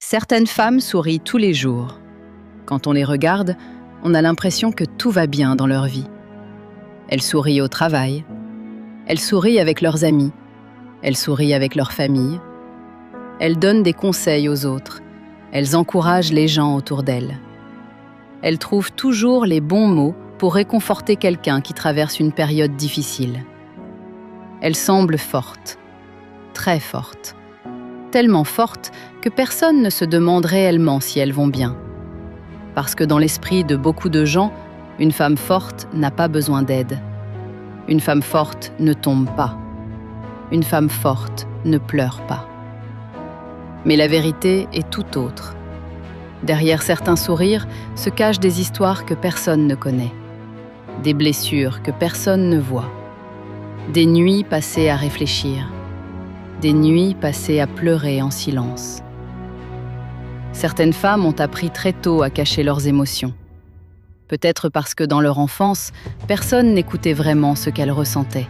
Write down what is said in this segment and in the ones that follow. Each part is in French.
Certaines femmes sourient tous les jours. Quand on les regarde, on a l'impression que tout va bien dans leur vie. Elles sourient au travail, elles sourient avec leurs amis, elles sourient avec leur famille. Elles donnent des conseils aux autres, elles encouragent les gens autour d'elles. Elles trouvent toujours les bons mots pour réconforter quelqu'un qui traverse une période difficile. Elles semblent fortes, très fortes. Tellement fortes que personne ne se demande réellement si elles vont bien. Parce que dans l'esprit de beaucoup de gens, une femme forte n'a pas besoin d'aide. Une femme forte ne tombe pas. Une femme forte ne pleure pas. Mais la vérité est tout autre. Derrière certains sourires se cachent des histoires que personne ne connaît, des blessures que personne ne voit, des nuits passées à réfléchir, des nuits passées à pleurer en silence. Certaines femmes ont appris très tôt à cacher leurs émotions. Peut-être parce que dans leur enfance, personne n'écoutait vraiment ce qu'elles ressentaient.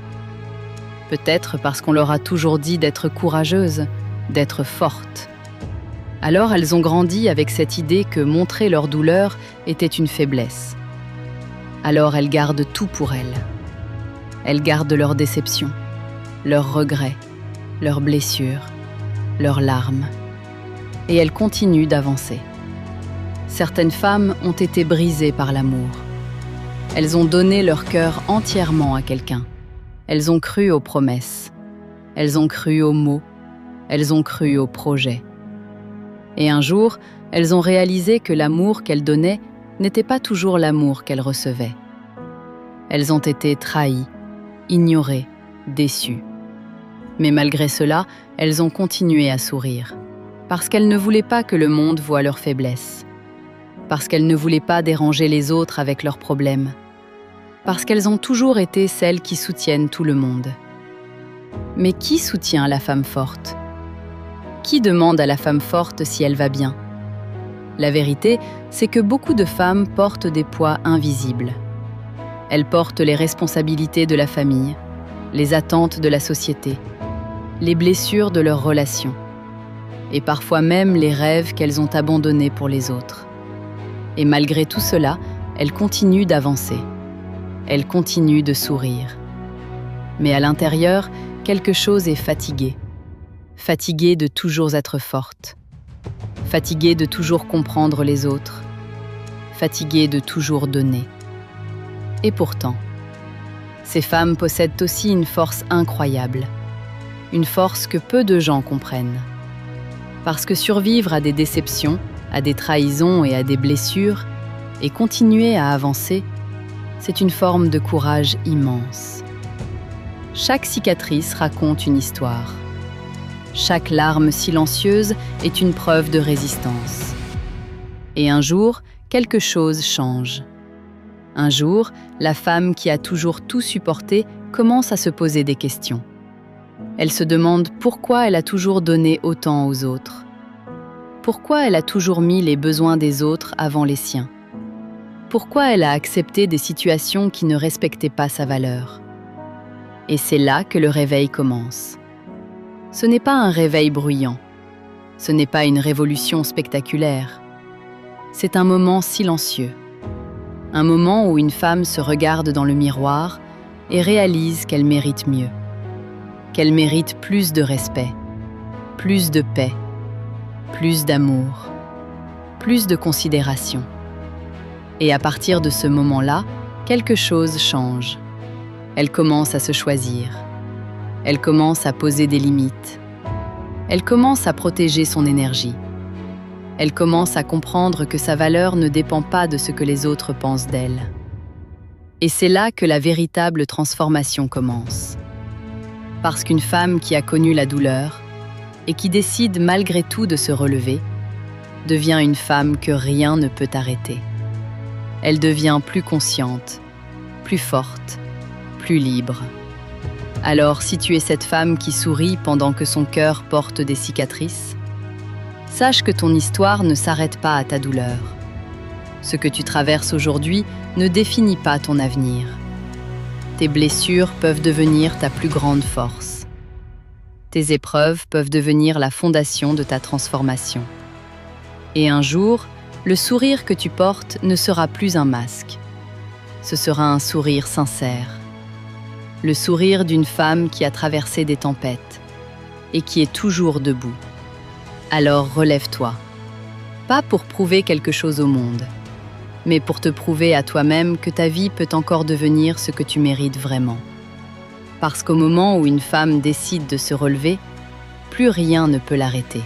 Peut-être parce qu'on leur a toujours dit d'être courageuses, d'être fortes. Alors elles ont grandi avec cette idée que montrer leur douleur était une faiblesse. Alors elles gardent tout pour elles. Elles gardent leurs déceptions, leurs regrets, leurs blessures, leurs larmes. Et elles continuent d'avancer. Certaines femmes ont été brisées par l'amour. Elles ont donné leur cœur entièrement à quelqu'un. Elles ont cru aux promesses. Elles ont cru aux mots. Elles ont cru aux projets. Et un jour, elles ont réalisé que l'amour qu'elles donnaient n'était pas toujours l'amour qu'elles recevaient. Elles ont été trahies, ignorées, déçues. Mais malgré cela, elles ont continué à sourire. Parce qu'elles ne voulaient pas que le monde voie leurs faiblesses. Parce qu'elles ne voulaient pas déranger les autres avec leurs problèmes. Parce qu'elles ont toujours été celles qui soutiennent tout le monde. Mais qui soutient la femme forte ? Qui demande à la femme forte si elle va bien ? La vérité, c'est que beaucoup de femmes portent des poids invisibles. Elles portent les responsabilités de la famille, les attentes de la société, les blessures de leurs relations, et parfois même les rêves qu'elles ont abandonnés pour les autres. Et malgré tout cela, elles continuent d'avancer. Elles continuent de sourire. Mais à l'intérieur, quelque chose est fatigué. Fatiguée de toujours être forte. Fatiguée de toujours comprendre les autres. Fatiguée de toujours donner. Et pourtant, ces femmes possèdent aussi une force incroyable. Une force que peu de gens comprennent. Parce que survivre à des déceptions, à des trahisons et à des blessures, et continuer à avancer, c'est une forme de courage immense. Chaque cicatrice raconte une histoire. Chaque larme silencieuse est une preuve de résistance. Et un jour, quelque chose change. Un jour, la femme qui a toujours tout supporté commence à se poser des questions. Elle se demande pourquoi elle a toujours donné autant aux autres. Pourquoi elle a toujours mis les besoins des autres avant les siens. Pourquoi elle a accepté des situations qui ne respectaient pas sa valeur. Et c'est là que le réveil commence. Ce n'est pas un réveil bruyant. Ce n'est pas une révolution spectaculaire. C'est un moment silencieux. Un moment où une femme se regarde dans le miroir et réalise qu'elle mérite mieux. Qu'elle mérite plus de respect, plus de paix, plus d'amour, plus de considération. Et à partir de ce moment-là, quelque chose change. Elle commence à se choisir. Elle commence à poser des limites. Elle commence à protéger son énergie. Elle commence à comprendre que sa valeur ne dépend pas de ce que les autres pensent d'elle. Et c'est là que la véritable transformation commence. Parce qu'une femme qui a connu la douleur et qui décide malgré tout de se relever, devient une femme que rien ne peut arrêter. Elle devient plus consciente, plus forte, plus libre. Alors, si tu es cette femme qui sourit pendant que son cœur porte des cicatrices, sache que ton histoire ne s'arrête pas à ta douleur. Ce que tu traverses aujourd'hui ne définit pas ton avenir. Tes blessures peuvent devenir ta plus grande force. Tes épreuves peuvent devenir la fondation de ta transformation. Et un jour, le sourire que tu portes ne sera plus un masque. Ce sera un sourire sincère. Le sourire d'une femme qui a traversé des tempêtes et qui est toujours debout. Alors relève-toi. Pas pour prouver quelque chose au monde, mais pour te prouver à toi-même que ta vie peut encore devenir ce que tu mérites vraiment. Parce qu'au moment où une femme décide de se relever, plus rien ne peut l'arrêter.